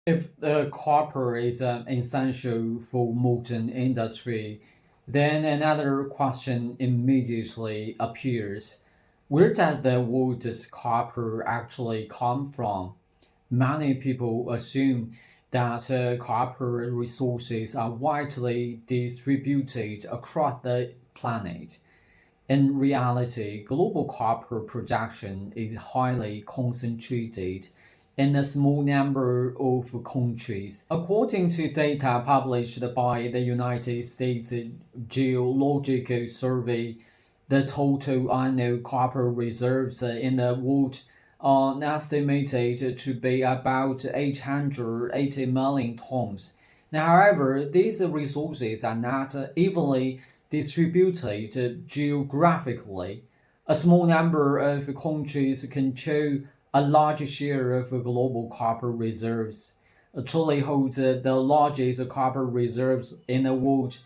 If the copper is essential for modern industry, then another question immediately appears. Where does the world's copper actually come from? Many people assume that copper resources are widely distributed across the planet. In reality, global copper production is highly concentrated in a small number of countries. According to data published by the United States Geological Survey, the total annual copper reserves in the world are estimated to be about 880 million tons. Now, however, these resources are not evenly distributed geographically. A small number of countries control a large share of global copper reserves. Chile holds the largest copper reserves in the world.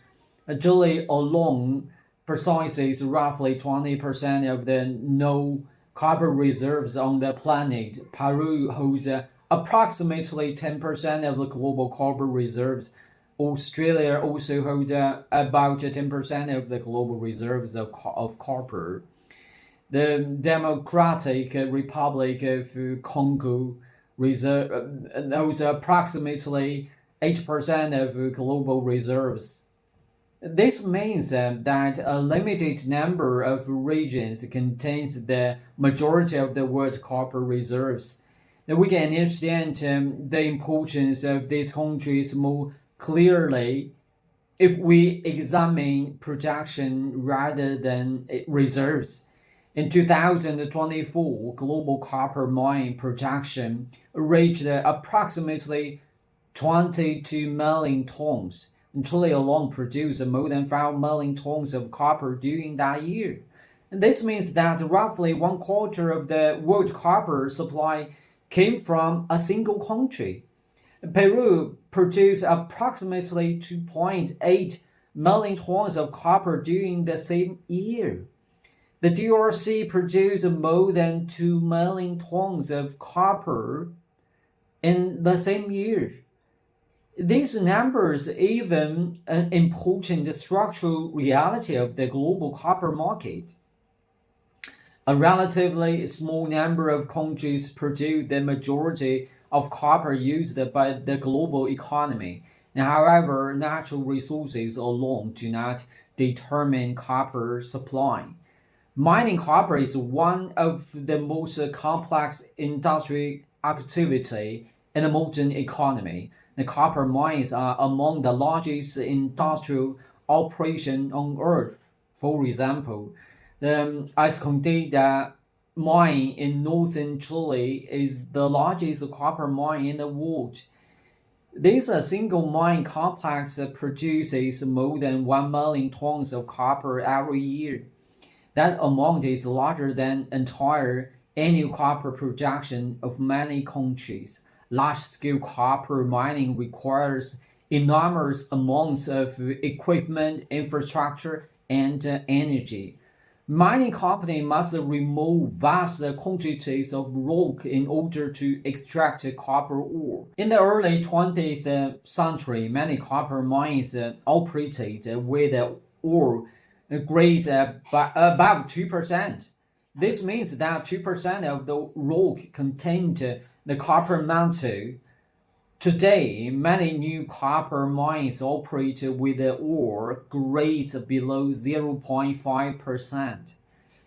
Chile alone possesses roughly 20% of the known copper reserves on the planet. Peru holds approximately 10% of the global copper reserves. Australia also holds about 10% of the global reserves of copper. The Democratic Republic of Congo holds approximately 8% of global reserves. This means that a limited number of regions contains the majority of the world's copper reserves. We can understand the importance of these countries more clearly if we examine production rather than reserves. In 2024, global copper mine production reached approximately 22 million tons. Chile alone produced more than 5 million tons of copper during that year. And this means that roughly one quarter of the world copper supply came from a single country. Peru produced approximately 2.8 million tons of copper during the same year. The DRC produced more than 2 million tons of copper in the same year. These numbers even an important structural reality of the global copper market. A relatively small number of countries produce the majority of copper used by the global economy. Now, however, natural resources alone do not determine copper supply. Mining copper is one of the most complex industrial activity in the modern economy. The copper mines are among the largest industrial operations on Earth. For example, the Escondida mine in northern Chile is the largest copper mine in the world. This single mine complex produces more than 1 million tons of copper every year. That amount is larger than entire annual copper production of many countries. Large-scale copper mining requires enormous amounts of equipment, infrastructure, and energy. Mining companies must remove vast quantities of rock in order to extract copper ore. In the early 20th century, many copper mines operated with ore grades above 2%. This means that 2% of the rock contained the copper mantle. Today, many new copper mines operate with the ore grades below 0.5%.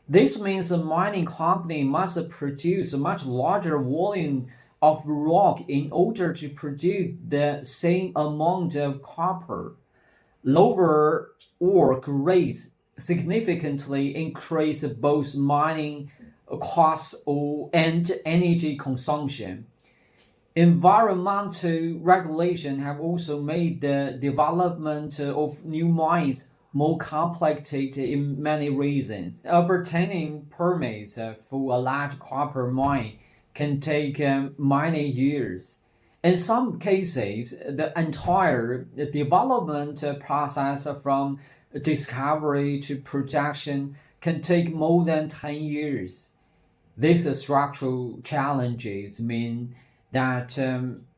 This means a mining company must produce a much larger volume of rock in order to produce the same amount of copper. Lower ore grades significantly increase both mining costs and energy consumption. Environmental regulations have also made the development of new mines more complicated in many reasons. Obtaining permits for a large copper mine can take many years. In some cases, the entire development process from discovery to production can take more than 10 years. These structural challenges mean that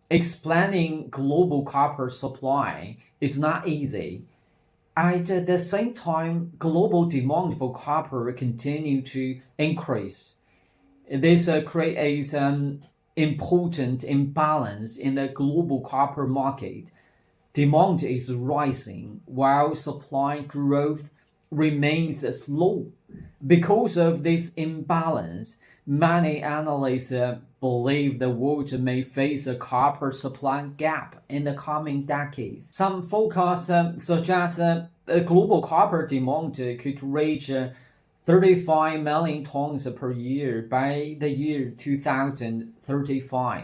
Explaining global copper supply is not easy. At the same time, global demand for copper continues to increase. This creates an important imbalance in the global copper market. Demand is rising while supply growth remains slow. Because of this imbalance, many analysts believe the world may face a copper supply gap in the coming decades. Some forecasts suggest the global copper demand could reach 35 million tons per year by the year 2035.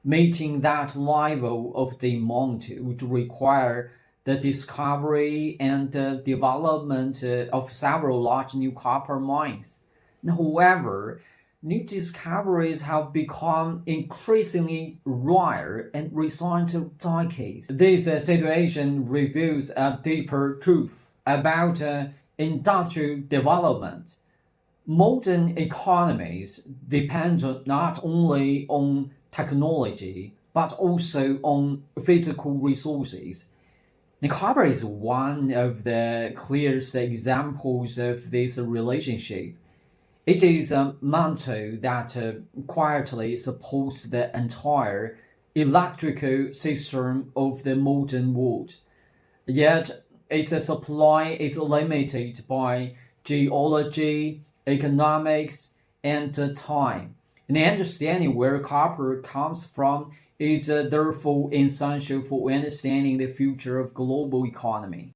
Meeting that level of demand would require the discovery and development of several large new copper mines. However, new discoveries have become increasingly rare in recent decades. This situation reveals a deeper truth about industrial development. Modern economies depend not only on technology but also on physical resources. The copper is one of the clearest examples of this relationship. It is a mantle that quietly supports the entire electrical system of the modern world. Yet, its supply is limited by geology, economics, and time. And understanding where copper comes from is therefore essential for understanding the future of global economy.